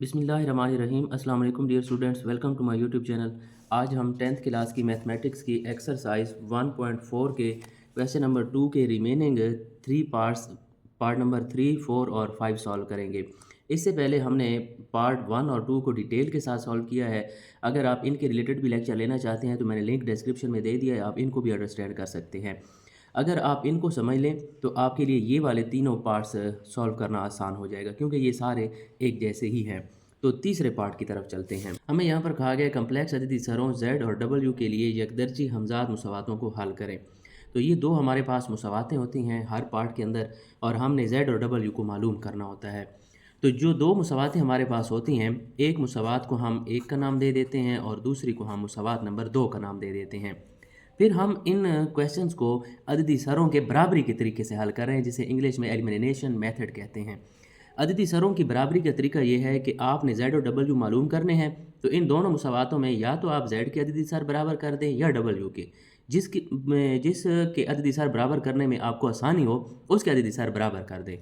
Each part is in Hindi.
बिस्मिल्लाहिर्रहमानिर्रहीम। अस्सलाम वालेकुम dear students, welcome to my YouTube channel. आज हम 10th क्लास की मैथमेटिक्स की एक्सरसाइज 1.4 के क्वेश्चन नंबर 2 के रिमेनिंग 3 पार्ट्स पार्ट नंबर 3, 4 और 5 सॉल्व करेंगे। इससे पहले हमने पार्ट 1 और 2 को डिटेल के साथ सॉल्व किया है। अगर आप इनके रिलेटेड भी लेक्चर लेना चाहते हैं तो मैंने लिंक डिस्क्रिप्शन में दे दिया है, आप इनको भी अंडरस्टैंड कर सकते हैं। अगर आप इनको समझ लें तो आपके लिए ये वाले तीनों पार्ट्स सॉल्व करना आसान हो जाएगा, क्योंकि ये सारे एक जैसे ही हैं। तो तीसरे पार्ट की तरफ चलते हैं। हमें यहाँ पर कहा गया कम्प्लेक्स अदिती सरों Z और W के लिए यकदर्जी हमजाद मुसावातों को हल करें। तो ये दो हमारे पास मुसावातें होती हैं हर पार्ट के अंदर, और हमने Z और W को मालूम करना होता है। तो जो दो मुसावातें हमारे पास होती हैं, एक मुसावात को हम 1 का नाम दे देते हैं और दूसरी को हम मुसावात नंबर 2 का नाम दे देते हैं। फिर हम इन क्वेश्चंस को अददी सरों के बराबरी के तरीके से हल कर रहे हैं, जिसे इंग्लिश में एलिमिनेशन मेथड कहते हैं। अददी सरों की बराबरी का तरीका यह है कि आपने Z और W मालूम करने हैं, तो इन दोनों मुसावातों में या तो आप Z के अददी सर बराबर कर दें या W के, जिसके अददी सर बराबर करने में आपको आसानी हो उसके अददी सर बराबर कर दें।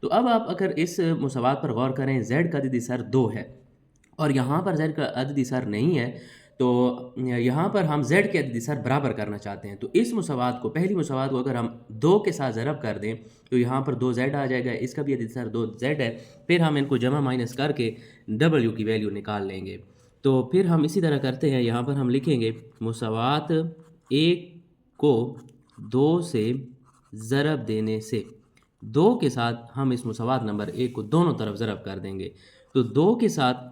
तो अब आप अगर इस मुसावात पर गौर करें, Z का अददी सर 2 है और यहाँ पर Z का अददी सर नहीं है, तो यहाँ पर हम Z के अददी सर बराबर करना चाहते हैं। तो इस मुसावात को, पहली मुसावात को अगर हम 2 के साथ ज़रब कर दें तो यहाँ पर 2Z आ जाएगा, इसका भी अददी सर 2Z है। फिर हम इनको जमा माइनस करके W की वैल्यू निकाल लेंगे। तो फिर हम इसी तरह करते हैं, यहाँ पर हम लिखेंगे मुसावात 1 को 2 से ज़रब देने से, 2 के साथ हम इस मुसावात नंबर 1 को दोनों तरफ ज़रब कर देंगे। तो 2 के साथ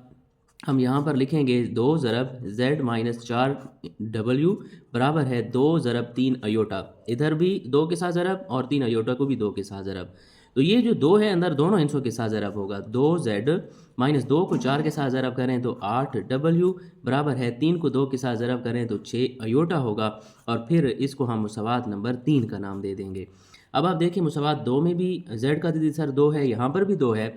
हम यहाँ पर लिखेंगे 2 ज़रब Z माइनस 4W बराबर है 2 ज़रब 3 अयोटा। इधर भी 2 के साथ ज़रब और 3 अयोटा को भी 2 के साथ ज़रब। तो ये जो 2 है अंदर दोनों हिस्सों के साथ ज़रब होगा। 2Z माइनस 2 को 4 के साथ ज़रब करें तो 8W बराबर है 3 को 2 के साथ ज़रब करें तो 6 अयोटा होगा, और फिर इसको हम मुसावात नंबर 3 का नाम दे देंगे। अब आप देखिए मुसावात 2 में भी Z का अददी सर 2 है, यहाँ पर भी 2 है,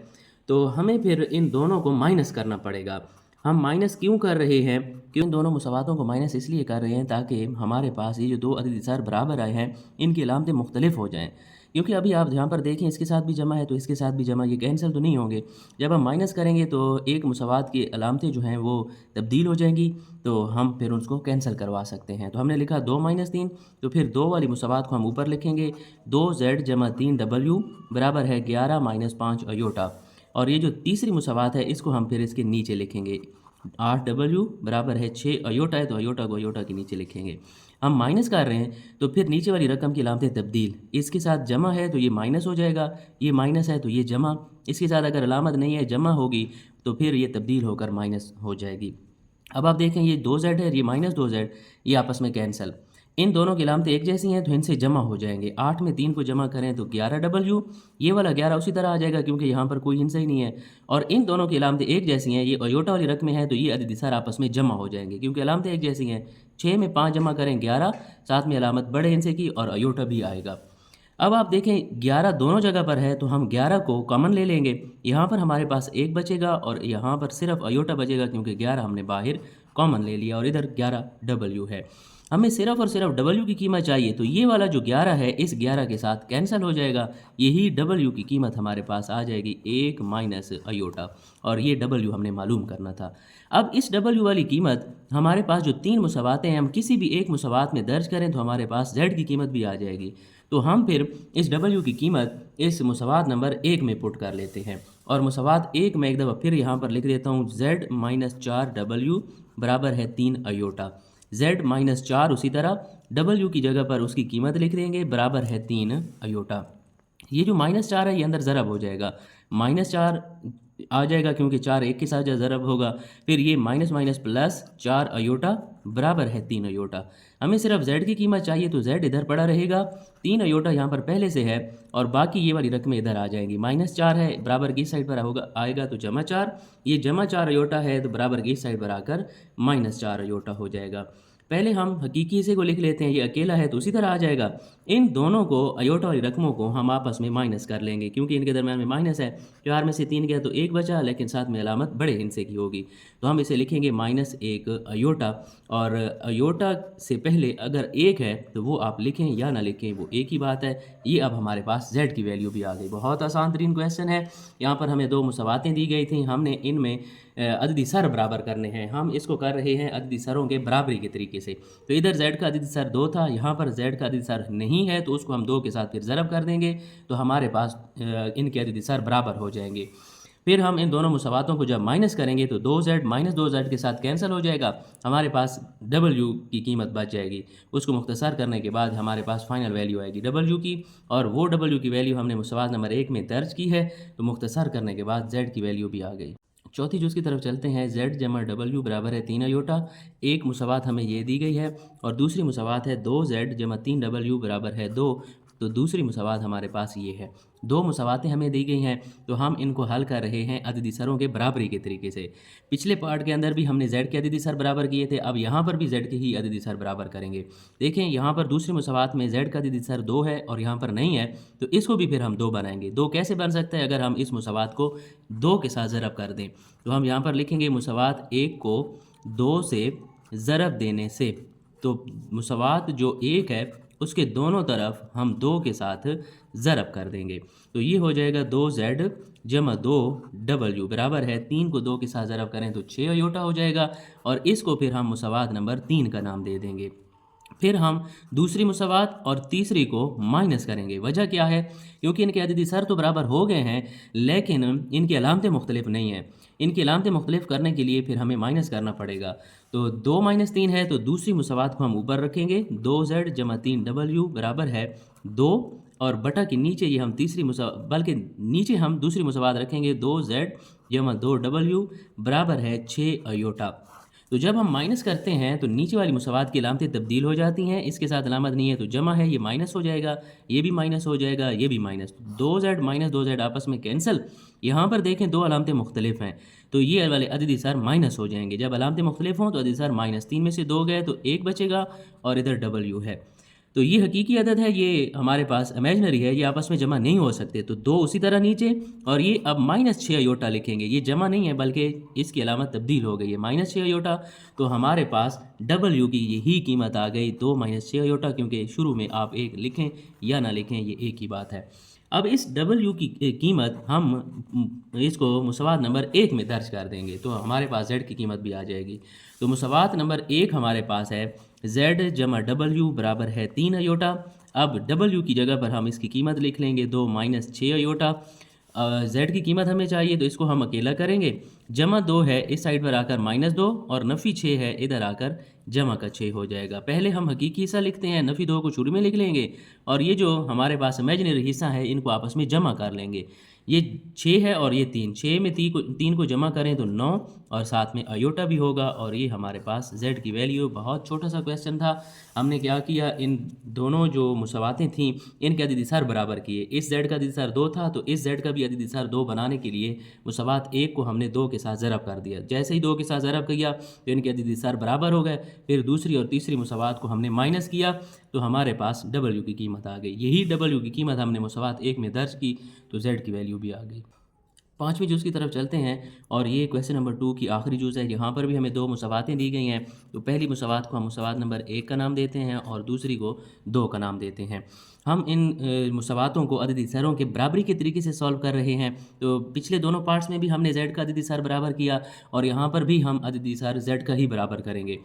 तो हमें फिर इन दोनों को माइनस करना पड़ेगा। हम माइनस क्यों कर रहे हैं? क्यों इन दोनों मुसावातों को माइनस इसलिए कर रहे हैं ताकि हमारे पास ये जो दो अददी सर बराबर आए हैं इनकी अलामतें मुख्तलिफ हो जाएं। क्योंकि अभी आप यहाँ पर देखें इसके साथ भी जमा है तो इसके साथ भी जमा, ये कैंसिल तो नहीं होंगे। जब हम माइनस करेंगे तो एक मुसावात की अलामतें जो हैं वो तब्दील हो जाएंगी, तो हम फिर उसको कैंसिल करवा सकते हैं। तो हमने लिखा 2 माइनस 3, तो फिर 2 वाली मुसावात को हम ऊपर लिखेंगे 2Z जमा 3W बराबर है 11 माइनस 5 अयोटा। और ये जो तीसरी मुसावात है इसको हम फिर इसके नीचे लिखेंगे, 8W बराबर है 6 अयोटा है, तो अयोटा को अयोटा के नीचे लिखेंगे। हम माइनस कर रहे हैं तो फिर नीचे वाली रकम की अलामतें तब्दील, इसके साथ जमा है तो ये माइनस हो जाएगा, ये माइनस है तो ये जमा, इसके साथ अगर अलामत नहीं है जमा होगी तो फिर ये तब्दील होकर माइनस हो जाएगी। अब आप देखें ये 2Z है, ये माइनस 2Z, ये आपस में कैंसल। इन दोनों की अलामतें एक जैसी हैं तो इनसे जमा हो जाएंगे। 8 में 3 को जमा करें तो 11W, ये वाला 11 उसी तरह आ जाएगा क्योंकि यहाँ पर कोई हिस्सा ही नहीं है। और इन दोनों की अलामतें एक जैसी हैं, ये अयोटा वाली रकमें हैं तो ये अददी सर आपस में जमा हो जाएंगे क्योंकि अलामतें एक जैसी हैं। 6 में 5 जमा करें 11, साथ में अलामत बड़े हिस्से की और अयोटा भी आएगा। अब आप देखें 11 दोनों जगह पर है तो हम 11 को कॉमन ले लेंगे, यहाँ पर हमारे पास 1 बचेगा और यहाँ पर सिर्फ अयोटा बचेगा क्योंकि 11 हमने बाहर कॉमन ले लिया और इधर 11W है। हमें सिर्फ और सिर्फ W की कीमत चाहिए, तो ये वाला जो 11 है इस 11 के साथ कैंसिल हो जाएगा, यही W की कीमत हमारे पास आ जाएगी 1 माइनस अयोटा, और ये W हमने मालूम करना था। अब इस W वाली कीमत हमारे पास जो 3 मुसावातें हैं, हम किसी भी एक मुसावात में दर्ज करें तो हमारे पास Z की कीमत भी आ जाएगी। तो हम फिर इस W की कीमत इस मुसावात नंबर 1 में पुट कर लेते हैं, और मुसावात 1 में एक दफ़ा फिर यहाँ पर लिख देता हूँ Z माइनस 4W बराबर है 3 अयोटा। Z माइनस 4 उसी तरह W की जगह पर उसकी कीमत लिख देंगे बराबर है 3 अयोटा। ये जो माइनस 4 है ये अंदर ज़रब हो जाएगा, माइनस 4 आ जाएगा क्योंकि 4 एक के साथ ज़रब होगा। फिर ये माइनस माइनस प्लस 4 अयोटा बराबर है 3 अयोटा। हमें सिर्फ Z की कीमत चाहिए तो Z इधर पड़ा रहेगा, 3 अयोटा यहाँ पर पहले से है और बाकी ये वाली रकमें इधर आ जाएंगी। माइनस 4 है बराबर की साइड पर होगा आएगा तो जमा 4, ये जमा 4 अयोटा है तो बराबर की साइड पर आकर माइनस 4 अयोटा हो जाएगा। पहले हम हकीकी हिस्से को लिख लेते हैं, ये अकेला है तो उसी तरह आ जाएगा। इन दोनों को अयोटा वाली रकमों को हम आपस में माइनस कर लेंगे, क्योंकि इनके दरमियान में माइनस है। 4 में से 3 गया तो 1 बचा, लेकिन साथ में अलामत बड़े हिस्से की होगी, तो हम इसे लिखेंगे -1 अयोटा। और अयोटा से पहले अगर 1 है तो वो आप लिखें या ना लिखें, वो एक ही बात है। ये अब हमारे पास z की वैल्यू भी आ गई। बहुत आसान तरीन क्वेश्चन है। यहाँ पर हमें 2 मुसावातें दी गई थी, हमने इनमें अददी सर बराबर करने हैं। हम इसको कर रहे हैं अददी सरों के बराबरी के तरीके से। तो इधर z का अददी सर 2 था, यहाँ पर z का अददी सर नहीं है, तो उसको हम 2 के साथ फिर ज़रब कर देंगे, तो हमारे पास इनके अददी सर बराबर हो जाएंगे। फिर हम इन दोनों मुसावातों को जब माइनस करेंगे तो 2z माइनस 2z के साथ कैंसिल हो जाएगा, हमारे पास w की कीमत बच जाएगी। उसको मुख्तसर करने के बाद हमारे पास फाइनल वैल्यू आएगी w की, और वो w की वैल्यू हमने मुसावात नंबर 1 में दर्ज की है, तो मुख्तसर करने के बाद z की वैल्यू भी आ गई। चौथी जुज़ की तरफ चलते हैं। z जमा w बराबर है 3 अयोटा। एक मुसावात हमें ये दी गई है और दूसरी मुसावात है 2z जमा 3w बराबर है 2। तो दूसरी मुसावात हमारे पास ये है। 2 मुसावातें हमें दी गई हैं, तो हम इनको हल कर रहे हैं अददी सरों के बराबरी के तरीके से। पिछले पार्ट के अंदर भी हमने z के अददी सर बराबर किए थे, अब यहाँ पर भी z के ही अददी सर बराबर करेंगे। देखें यहाँ पर दूसरी मुसावात में z का अददी सर 2 है और यहाँ पर नहीं है, तो इसको भी फिर हम 2 बनाएंगे। 2 कैसे बन सकता है? अगर हम इस मुसावात को 2 के साथ ज़रब कर दें, तो हम यहाँ पर लिखेंगे मुसावात 1 को 2 से ज़रब देने से। तो मुसावात जो 1 है उसके दोनों तरफ हम 2 के साथ ज़रब कर देंगे, तो ये हो जाएगा 2z जमा 2w बराबर है 3 को 2 के साथ ज़रब करें तो 6 अयोटा हो जाएगा, और इसको फिर हम मुसावात नंबर 3 का नाम दे देंगे। फिर हम दूसरी मुसावात और तीसरी को माइनस करेंगे। वजह क्या है? क्योंकि इनके अददी सर तो बराबर हो गए हैं, लेकिन इनकी अलामतें मुख्तलिफ नहीं हैं। इनकी अलामतें मुख्तलिफ करने के लिए फिर हमें माइनस करना पड़ेगा। तो 2 - 3 है, तो दूसरी मुसावात को हम ऊपर रखेंगे। 2z जमा 3w बराबर है 2, और बटा के नीचे ये हम बल्कि नीचे हम दूसरी मुसावात रखेंगे 2z जमा 2w बराबर है 6 अयोटा। तो जब हम माइनस करते हैं तो नीचे वाली मुसावात की अलामतें तब्दील हो जाती हैं, इसके साथ अलामत नहीं है तो जमा है, ये माइनस हो जाएगा, ये भी माइनस हो जाएगा, ये भी माइनस। 2z माइनस 2z आपस में कैंसिल। यहाँ पर देखें 2 अलामतें मुख्तलिफ हैं, तो ये वाले अददी सर माइनस हो जाएंगे। जब अलामतें मुख्तलिफ हों तो अददी सर माइनस, 3 में से 2 गए तो 1 बचेगा, और इधर w है। तो ये हकीकी अदद है, ये हमारे पास इमेजनरी है, ये आपस में जमा नहीं हो सकते। तो 2 उसी तरह नीचे, और ये अब -6 अयोटा लिखेंगे। ये जमा नहीं है बल्कि इसकी अलामत तब्दील हो गई है, -6 अयोटा। तो हमारे पास w की यही कीमत आ गई, 2 - 6 अयोटा, क्योंकि शुरू में आप 1 लिखें या ना लिखें ये एक ही बात है। अब इस w की कीमत हम इसको मुसावात नंबर 1 में दर्ज कर देंगे, तो हमारे पास z की कीमत भी आ जाएगी। तो मुसावात नंबर 1 हमारे पास है z जमा w बराबर है 3 अयोटा। अब w की जगह पर हम इसकी कीमत लिख लेंगे 2 - 6 अयोटा। z की कीमत हमें चाहिए, तो इसको हम अकेला करेंगे। जमा 2 है, इस साइड पर आकर -2, और नफ़ी 6 है, इधर आकर जमा का 6 हो जाएगा। पहले हम हकीकी हिस्सा लिखते हैं, नफ़ी 2 को शुरू में लिख लेंगे, और ये जो हमारे पास इमेजिनरी हिस्सा है इनको आपस में जमा कर लेंगे। ये 6 है और ये 3, 6 में 3 को जमा करें तो 9, और साथ में अयोटा भी होगा, और ये हमारे पास z की वैल्यू। बहुत छोटा सा क्वेश्चन था। हमने क्या किया, इन दोनों जो मुसावातें थीं इनके अददी सर बराबर किए। इस z का अददी सर 2 था, तो इस z का भी अददी सर 2 बनाने के लिए मुसावात 1 को हमने 2 के साथ ज़रब कर दिया। जैसे ही 2 के साथ ज़रब किया तो इनके अददी सर बराबर हो गए। फिर दूसरी और तीसरी मुसावात को हमने माइनस किया, तो हमारे पास w की कीमत आ गई। यही w की कीमत हमने मुसावात 1 में दर्ज की, तो z की वैल्यू भी आ गई। 5वीं जुज़ की तरफ चलते हैं, और ये क्वेश्चन नंबर 2 की आखिरी जुज़ है। यहाँ पर भी हमें 2 मुसावातें दी गई हैं। तो पहली मुसावात को हम मुसावात नंबर 1 का नाम देते हैं, और दूसरी को 2 का नाम देते हैं। हम इन मुसावातों को अददी सरों के बराबरी के तरीके से सॉल्व कर रहे हैं। तो पिछले दोनों पार्ट्स में भी हमने z का अददी सर बराबर किया, और यहाँ पर भी हम अददी सर z का ही बराबर करेंगे।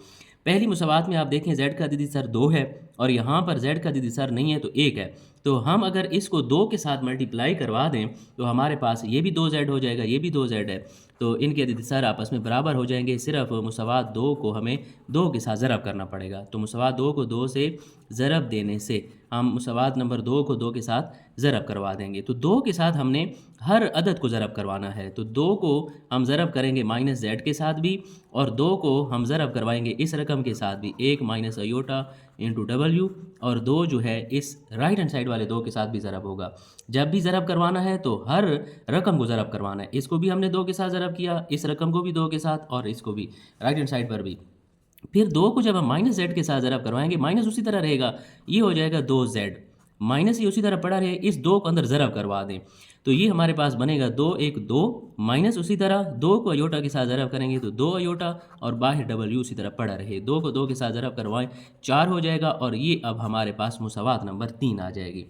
पहली मुसावात में आप देखें z का अददी सर 2 है, और यहाँ पर z का अददी सर नहीं है तो 1 है। तो हम अगर इसको 2 के साथ मल्टीप्लाई करवा दें तो हमारे पास ये भी 2z हो जाएगा, ये भी 2z है। तो इनके अददी सर आपस में बराबर हो जाएंगे। सिर्फ मुसावात 2 को हमें 2 के साथ ज़रब करना पड़ेगा। तो मुसावात 2 को 2 से ज़रब देने से हम मुसावात नंबर 2 को 2 के साथ ज़रब करवा देंगे। तो 2 के साथ हमने हर अदद को ज़रब करवाना है। तो 2 को हम ज़रब करेंगे -z के साथ भी, और 2 को हम ज़रब करवाएंगे इस रकम के साथ भी, 1 - अयोटा इंटू w, और 2 जो है इस राइट हैंड साइड वाले 2 के साथ भी ज़रब होगा। जब भी ज़रब करवाना है तो हर रकम को ज़रब करवाना है। इसको भी हमने 2 के साथ ज़रब किया, इस रकम को भी 2 के साथ, और इसको भी राइट हैंड साइड पर भी। फिर 2 को जब हम माइनस जेड के साथ ज़रब करवाएंगे, माइनस उसी तरह रहेगा, ये हो जाएगा 2z, माइनस ये उसी तरह पड़ा रहे, इस 2 को अंदर ज़रब करवा दें तो ये हमारे पास बनेगा 2 1 2, माइनस उसी तरह 2 को अयोटा के साथ ज़रब करेंगे तो 2 अयोटा, और बाहर डब्ल्यू उसी तरह पड़ा रहे, 2 को 2 के साथ ज़रब करवाएं 4 हो जाएगा, और ये अब हमारे पास मुसावात नंबर 3 आ जाएगी।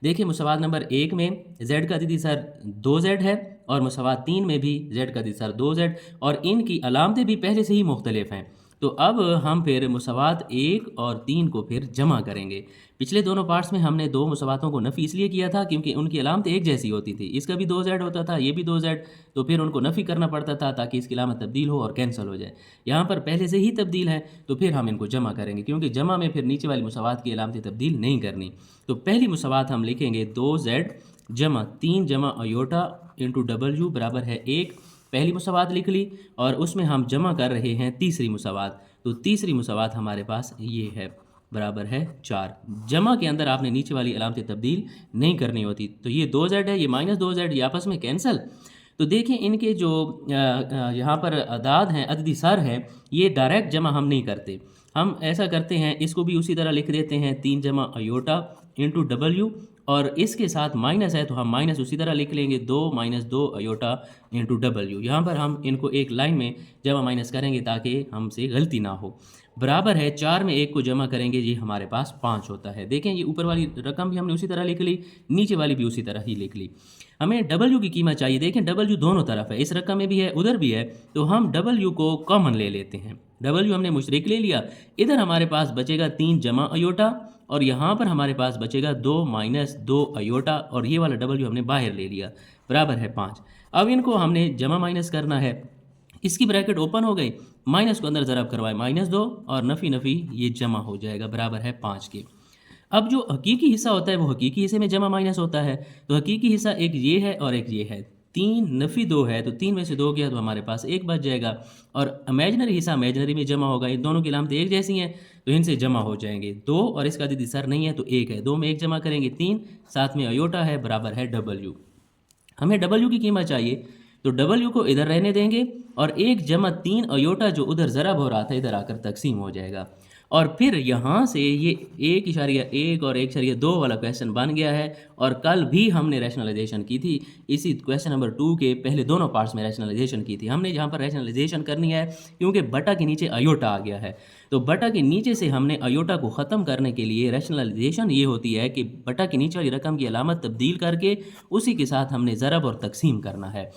देखिए मुसावात नंबर 1 में z का दीदी सर 2z है, और मुसावात 3 में भी z का दीदी सर 2z, और इनकी अलामतें भी पहले से ही मुख्तलिफ हैं। तो अब हम फिर मुसावात 1 और 3 को फिर जमा करेंगे। पिछले दोनों पार्ट्स में हमने दो मुसावातों को नफ़ी इसलिए किया था क्योंकि उनकी अलामतें एक जैसी होती थी, इसका भी 2z होता था, ये भी 2z, तो फिर उनको नफ़ी करना पड़ता था ताकि इसकी अलामत तब्दील हो और कैंसिल हो जाए। यहाँ पर पहले से ही तब्दील है तो फिर हम इनको जमा करेंगे, क्योंकि जमा में फिर नीचे वाली मुसावात की अलामतें तब्दील नहीं करनी। तो पहली मुसावात हम लिखेंगे 2z जमा 3 जमा अयोटा इंटू डब्ल्यू बराबर है 1, पहली मुसावात लिख ली, और उसमें हम जमा कर रहे हैं तीसरी मुसावात। तो तीसरी मुसावात हमारे पास ये है, बराबर है 4। जमा के अंदर आपने नीचे वाली अलामतें तब्दील नहीं करनी होती। तो ये 2z है, ये माइनस 2z, ये आपस में कैंसिल। तो देखिए इनके जो यहाँ पर अदाद हैं, अददी सर हैं, ये डायरेक्ट जमा हम नहीं करते, हम ऐसा करते हैं इसको भी उसी तरह लिख देते हैं 3 जमा अयोटा इंटू डब्ल्यू, और इसके साथ माइनस है तो हम माइनस उसी तरह लिख लेंगे 2 माइनस 2 अयोटा इंटू डब्ल्यू। यहाँ पर हम इनको एक लाइन में जमा माइनस करेंगे ताकि हमसे गलती ना हो। बराबर है 4 में 1 को जमा करेंगे, ये हमारे पास 5 होता है। देखें ये ऊपर वाली रकम भी हमने उसी तरह लिख ली, नीचे वाली भी उसी तरह ही लिख ली। हमें डब्ल्यू की कीमत चाहिए, देखें डब्ल्यू दोनों तरफ है, इस रकम में भी है उधर भी है, तो हम डब्ल्यू को कॉमन ले लेते हैं। डब्ल्यू हमने मुशरिक ले लिया, इधर हमारे पास बचेगा 3 जमा अयोटा, और यहाँ पर हमारे पास बचेगा 2 माइनस 2 अयोटा, और ये वाला डब्ल्यू हमने बाहर ले लिया, बराबर है 5। अब इनको हमने जमा माइनस करना है, इसकी ब्रैकेट ओपन हो गई, माइनस को अंदर ज़रब करवाए माइनस 2, और नफ़ी नफ़ी ये जमा हो जाएगा, बराबर है 5 के। अब जो हकीकी हिस्सा होता है वो हकीकी हिस्से में जमा माइनस होता है, तो हकीकी हिस्सा एक ये है और एक ये है। 3 नफ़ी 2 है तो 3 में से 2 गया तो हमारे पास 1 बच जाएगा, और इमेजनरी हिस्सा इमेजनरी में जमा होगा, इन दोनों की अलामतें एक जैसी हैं तो इनसे जमा हो जाएंगे। 2 और इसका दीदी सर नहीं है तो 1 है, 2 में 1 जमा करेंगे 3, साथ में अयोटा है, बराबर है डब्ल्यू। हमें डब्ल्यू की कीमत चाहिए तो डब्ल्यू को इधर रहने देंगे, और 1 जमा 3 अयोटा जो उधर ज़रब हो रहा था इधर आकर तकसीम हो जाएगा, और फिर यहाँ से ये 1.1 और 1.2 वाला क्वेश्चन बन गया है। और कल भी हमने रैशनलाइजेशन की थी, इसी क्वेश्चन नंबर 2 के पहले दोनों पार्ट्स में रैशनलाइजेशन की थी। हमने यहाँ पर रैशनलाइजेशन करनी है क्योंकि बटा के नीचे अयोटा आ गया है, तो बटा के नीचे से हमने अयोटा को ख़त्म करने के लिए रैशनलाइजेशन ये होती है कि बटा के नीचे वाली रकम की अलामत तब्दील करके उसी के साथ हमने ज़रब और तकसीम करना है।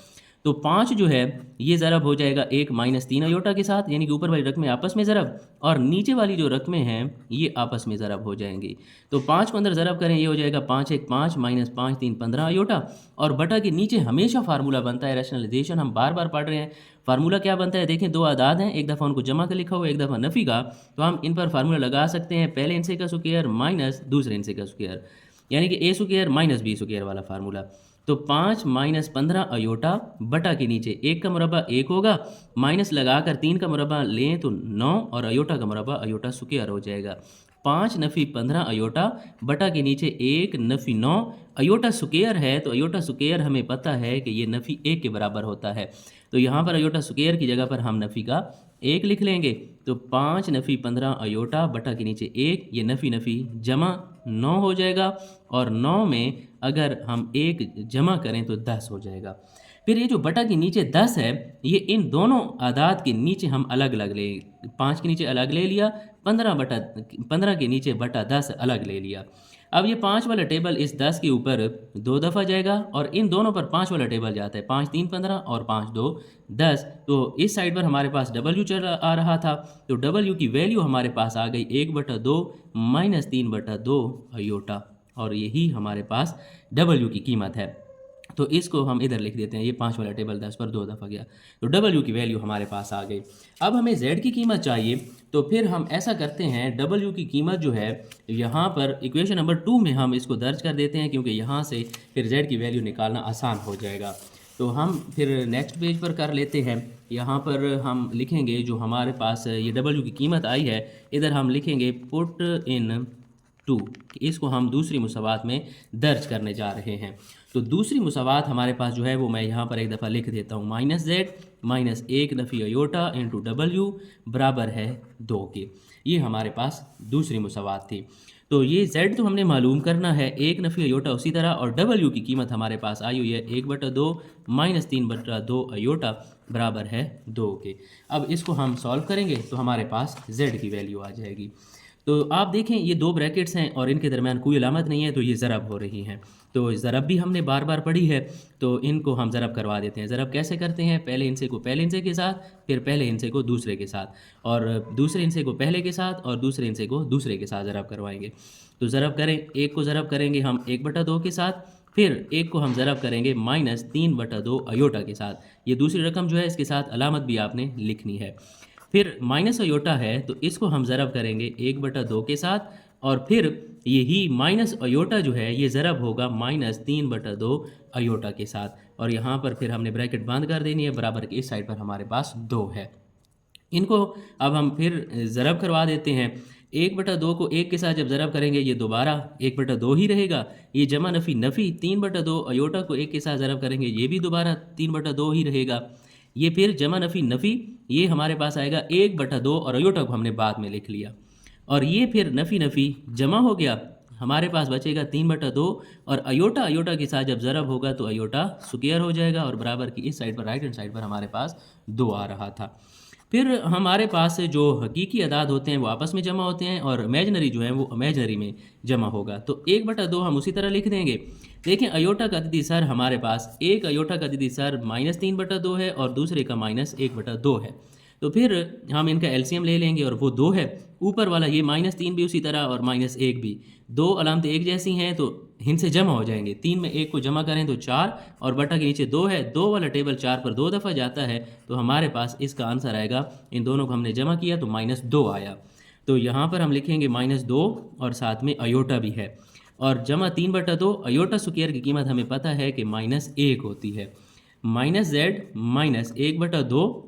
तो 5 जो है ये ज़रब हो जाएगा 1 माइनस 3 अयोटा के साथ, यानी कि ऊपर वाली रकमें आपस में ज़रब, और नीचे वाली जो रकमें हैं ये आपस में ज़रब हो जाएंगी। तो 5 को अंदर ज़रब करें, ये हो जाएगा 5 1 5 माइनस 5 3 15 अयोटा, और बटा के नीचे हमेशा फार्मूला बनता है, रैशनलाइजेशन हम बार बार पढ़ रहे हैं। फार्मूला क्या बनता है, देखें 2 आदाद हैं, एक दफ़ा उनको जमा कर लिखा हुआ, एक दफ़ा नफ़ी का, तो हम इन पर फार्मूला लगा सकते हैं, पहले इनसे का स्क्वायर माइनस दूसरे इनसे का स्क्वायर, यानी कि ए स्क्वायर माइनस बी स्क्वायर वाला फार्मूला। तो 5 माइनस 15 अयोटा बटा के नीचे 1 का मुरब्बा 1 होगा, माइनस लगाकर 3 का मुरब्बा लें तो 9, और अयोटा का मुरब्बा अयोटा स्क्वायर हो जाएगा। 5 नफ़ी 15 अयोटा बटा के नीचे 1 नफ़ी 9, अयोटा स्क्वायर है तो अयोटा स्क्वायर हमें पता है कि ये नफ़ी 1 के बराबर होता है, तो यहाँ पर अयोटा स्क्वायर की जगह पर हम नफ़ी का 1 लिख लेंगे। तो 5 नफ़ी 15 अयोटा बटा के नीचे 1, ये नफ़ी नफ़ी जमा 9 हो जाएगा, और 9 में अगर हम 1 जमा करें तो 10 हो जाएगा। फिर ये जो बटा के नीचे 10 है, ये इन दोनों आदाद के नीचे हम अलग अलग ले, 5 के नीचे अलग ले लिया, 15 के नीचे बटा 10 अलग ले लिया। अब ये 5 वाला टेबल इस 10 के ऊपर 2 दफ़ा जाएगा, और इन दोनों पर 5 वाला टेबल जाता है, 5 3 15 और 5 2 10। तो इस साइड पर हमारे पास डब्ल्यू चल आ रहा था, तो डब्ल्यू की वैल्यू हमारे पास आ गई 1/2 माइनस 3/2 अयोटा, और यही हमारे पास डब्ल्यू की कीमत है। तो इसको हम इधर लिख देते हैं, ये 5 वाला टेबल 10 पर 2 दफ़ा गया, तो डब्ल्यू की वैल्यू हमारे पास आ गई। अब हमें जेड की कीमत चाहिए, तो फिर हम ऐसा करते हैं, डब्ल्यू की कीमत जो है यहाँ पर इक्वेशन नंबर 2 में हम इसको दर्ज कर देते हैं, क्योंकि यहाँ से फिर जेड की वैल्यू निकालना आसान हो जाएगा। तो हम फिर नेक्स्ट पेज पर कर लेते हैं, यहाँ पर हम लिखेंगे जो हमारे पास ये डब्ल्यू की कीमत आई है, इधर हम लिखेंगे पुट इन 2, इसको हम दूसरी मुसावात में दर्ज करने जा रहे हैं। तो दूसरी मुसावात हमारे पास जो है वो मैं यहाँ पर एक दफ़ा लिख देता हूँ, माइनस जेड माइनस 1 नफ़ी अयोटा इंटू डब्ल्यू बराबर है 2 के। ये हमारे पास दूसरी मुसावात थी। तो ये z तो हमने मालूम करना है, 1 नफ़ी अयोटा उसी तरह, और w की कीमत हमारे पास आई हुई है 1/2 माइनस 3/2 अयोटा बराबर है 2 के। अब इसको हम सॉल्व करेंगे तो हमारे पास z की वैल्यू आ जाएगी। तो आप देखें ये दो ब्रैकेट्स हैं और इनके दरमियान कोई अलामत नहीं है, तो ये ज़रब हो रही हैं। तो ज़रब भी हमने बार बार पढ़ी है, तो इनको हम ज़रब करवा देते हैं। ज़रब कैसे करते हैं? पहले हिंसे को पहले हिंसे के साथ, फिर पहले हिंसे को दूसरे के साथ, और दूसरे हिंसे को पहले के साथ, और दूसरे हिंसे को दूसरे के साथ ज़रब करवाएंगे। तो ज़रब करें, एक को ज़रब करेंगे हम 1/2 के साथ, फिर एक को हम ज़रब करेंगे माइनस 3/2 अयोटा के साथ। ये दूसरी रकम जो है इसके साथ अलामत भी आपने लिखनी है। फिर माइनस अयोटा है तो इसको हम ज़रब करेंगे 1/2 के साथ, और फिर यही माइनस अयोटा जो है ये ज़रब होगा माइनस 3/2 अयोटा के साथ, और यहाँ पर फिर हमने ब्रैकेट बंद कर देनी है। बराबर के इस साइड पर हमारे पास 2 है। इनको अब हम फिर ज़रब करवा देते हैं। 1/2 को 1 के साथ जब ज़रब करेंगे ये दोबारा 1/2 ही रहेगा। ये जमा नफ़ी नफ़ी 3/2 अयोटा को 1 के साथ ज़रब करेंगे, ये भी दोबारा 3/2 ही रहेगा। ये फिर जमा नफ़ी नफ़ी ये हमारे पास आएगा 1/2, और अयोटा को हमने बाद में लिख लिया, और ये फिर नफ़ी नफ़ी जमा हो गया, हमारे पास बचेगा 3/2, और अयोटा अयोटा के साथ जब ज़रब होगा तो अयोटा स्क्वायर हो जाएगा, और बराबर की इस साइड पर राइट हैंड साइड पर हमारे पास 2 आ रहा था। फिर हमारे पास जो हकीकी अदाद होते हैं वो आपस में जमा होते हैं, और इमेजनरी जो है वो इमेजनरी में जमा होगा। तो 1/2 हम उसी तरह लिख देंगे। देखें अयोटा का अददी सर हमारे पास, एक अयोटा का अददी सर माइनस 3/2 है और दूसरे का माइनस 1/2 है। तो फिर हम इनका एलसीएम ले लेंगे और वो 2 है। ऊपर वाला ये -3 भी उसी तरह और -1 भी, दो अलामतें एक जैसी हैं तो इनसे जमा हो जाएंगे। 3 में 1 को जमा करें तो 4, और बटा के नीचे 2 है, 2 वाला टेबल 4 पर 2 दफ़ा जाता है, तो हमारे पास इसका आंसर आएगा, इन दोनों को हमने जमा किया तो -2 आया। तो यहाँ पर हम लिखेंगे -2 और साथ में अयोटा भी है, और जमा 3/2 अयोटा स्क्वायर की कीमत हमें पता है कि -1 होती है। -z माइनस 1/2,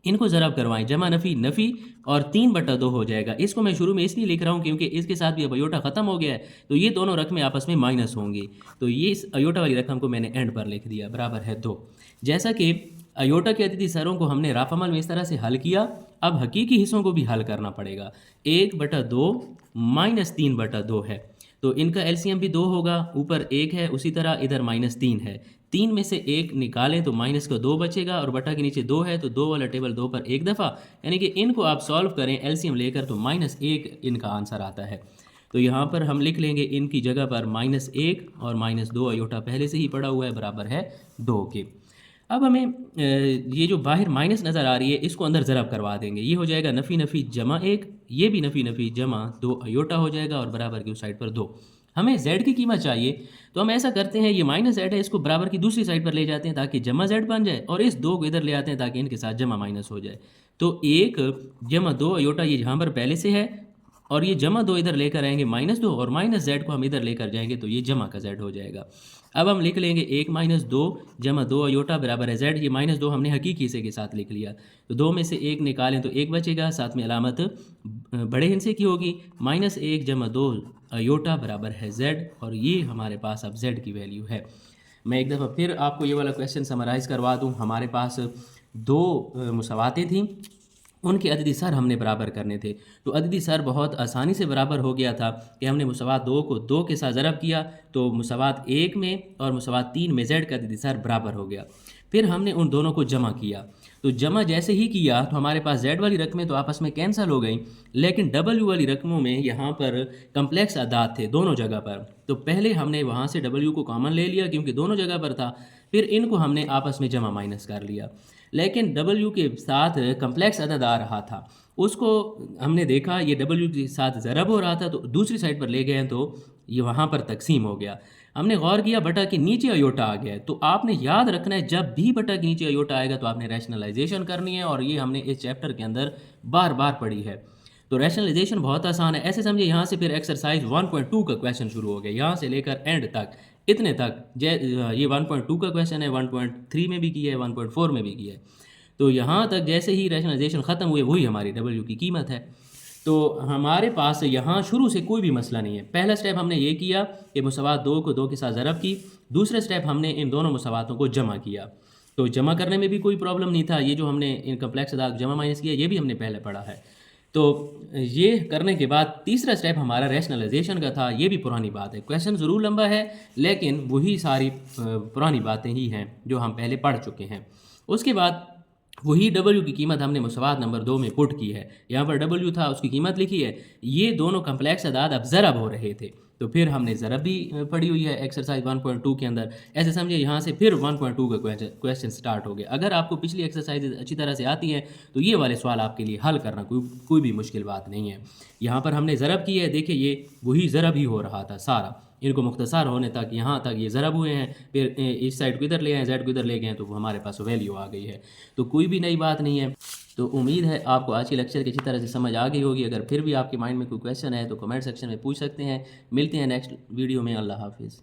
इनको ज़रब करवाएं, जमा नफ़ी नफ़ी और 3/2 हो जाएगा। इसको मैं शुरू में इसलिए लिख रहा हूँ क्योंकि इसके साथ भी अब अयोटा ख़त्म हो गया है, तो ये दोनों रकमें आपस में माइनस होंगी, तो ये इस अयोटा वाली रकम को मैंने एंड पर लिख दिया, बराबर है 2। जैसा कि अयोटा के अददी सरों को हमने राफ़अमल में इस तरह से हल किया, अब हकीकी हिस्सों को भी हल करना पड़ेगा। 1/2 माइनस 3/2 है, तो इनका एलसीएम भी 2 होगा, ऊपर 1 है, उसी तरह इधर -3 है। 3 में से 1 निकालें तो माइनस का 2 बचेगा, और बटा के नीचे 2 है तो 2 वाला टेबल 2 पर 1 दफ़ा, यानी कि इनको आप सॉल्व करें एलसीएम लेकर तो -1 इनका आंसर आता है। तो यहाँ पर हम लिख लेंगे इनकी जगह पर -1 और -2 अयोटा पहले से ही पड़ा हुआ है, बराबर है 2 के। अब हमें ये जो बाहर माइनस नज़र आ रही है इसको अंदर ज़रब करवा देंगे, ये हो जाएगा नफ़ी नफ़ी जमा 1, ये भी नफ़ी नफ़ी जमा 2 अयोटा हो जाएगा, और बराबर की उस साइड पर 2। हमें z की कीमत चाहिए, तो हम ऐसा करते हैं, ये -z है, इसको बराबर की दूसरी साइड पर ले जाते हैं ताकि जमा z बन जाए, और इस 2 को इधर ले आते हैं ताकि इनके साथ जमा माइनस हो जाए। तो 1 जमा 2 अयोटा ये यहाँ पर पहले से है, और ये जमा 2 इधर लेकर आएंगे -2, और -z को हम इधर लेकर जाएंगे तो ये जमा का z हो जाएगा। अब हम लिख लेंगे 1 - 2 जमा 2 अयोटा बराबर है z। ये -2 हमने हकीकी हिस्से के साथ लिख लिया, तो 2 में से 1 निकालें तो 1 बचेगा, साथ में अलामत बड़े हिस्से की होगी। -1 जमा 2 अयोटा बराबर है z, और ये हमारे पास अब z की वैल्यू है। मैं एक दफ़ा फिर आपको ये वाला क्वेश्चन समराइज़ करवा दूँ। हमारे पास 2 मुसावातें थीं, उनके अददी सर हमने बराबर करने थे, तो अददी सर बहुत आसानी से बराबर हो गया था कि हमने मुसावात 2 को 2 के साथ ज़रब किया, तो मुसावात 1 में और मुसावात 3 में z का अददी सर बराबर हो गया। फिर हमने उन दोनों को जमा किया, तो जमा जैसे ही किया तो हमारे पास z वाली रकमें तो आपस में कैंसिल हो गई, लेकिन w वाली रकमों में यहाँ पर कम्प्लेक्स अदाद थे दोनों जगह पर, तो पहले हमने वहाँ से w को कॉमन ले लिया क्योंकि दोनों जगह पर था, फिर इनको हमने आपस में जमा माइनस कर लिया, लेकिन w के साथ कम्प्लेक्स अदद आ रहा था, उसको हमने देखा ये w के साथ ज़रब हो रहा था, तो दूसरी साइड पर ले गए तो ये वहाँ पर तकसीम हो गया। हमने गौर किया बटा के नीचे अयोटा आ गया है, तो आपने याद रखना है जब भी बटा के नीचे अयोटा आएगा तो आपने रैशनलाइजेशन करनी है, और ये हमने इस चैप्टर के अंदर बार बार पढ़ी है। तो रैशनलाइजेशन बहुत आसान है, ऐसे समझिए यहाँ से फिर एक्सरसाइज 1.2 का क्वेश्चन शुरू हो गया, यहाँ से लेकर एंड तक इतने तक। ये 1.2 का क्वेश्चन है, 1.3 में भी किया है, 1.4 में भी किया है। तो यहाँ तक जैसे ही रैशनलाइजेशन ख़त्म हुए वही हमारी w की कीमत है। तो हमारे पास यहाँ शुरू से कोई भी मसला नहीं है। पहला स्टेप हमने ये किया कि मुसावात 2 को 2 के साथ ज़रब की, दूसरे स्टेप हमने इन दोनों मुसावातों को जमा किया। तो जमा करने में भी कोई प्रॉब्लम नहीं था। ये जो हमने इन कम्प्लेक्स अदाद जमा माइनस किया, ये भी हमने पहले पढ़ा है। तो ये करने के बाद तीसरा स्टेप हमारा रैशनलाइजेशन का था। ये भी पुरानी बात है, क्वेश्चन ज़रूर लंबा है लेकिन वही सारी पुरानी बातें ही हैं जो हम पहले पढ़ चुके हैं। उसके बाद वही W की कीमत हमने मुसवात नंबर 2 में पुट की है। यहाँ पर W था, उसकी कीमत लिखी है। ये दोनों कम्प्लेक्स अदाद अब ज़रब हो रहे थे, तो फिर हमने ज़रब भी पढ़ी हुई है एक्सरसाइज 1.2 के अंदर। ऐसे समझिए यहाँ से फिर 1.2 का क्वेश्चन स्टार्ट हो गया। अगर आपको पिछली एक्सरसाइज अच्छी तरह से आती हैं तो ये वाले सवाल आपके लिए हल करना कोई भी मुश्किल बात नहीं है। यहाँ पर हमने ज़रब की है, देखिए ये वही ज़रब ही हो रहा था सारा। इनको मुख्तसर होने तक यहाँ तक ये ज़रब हुए हैं, फिर इस साइड को इधर ले आए, जेड को इधर ले गए, तो हमारे पास वैल्यू आ गई है। तो कोई भी नई बात नहीं है। तो उम्मीद है आपको आज की लेक्चर की अच्छी तरह से समझ आ गई होगी। अगर फिर भी आपके माइंड में कोई क्वेश्चन है तो कमेंट सेक्शन में पूछ सकते हैं। मिलते हैं नेक्स्ट वीडियो में। अल्लाह हाफिज़।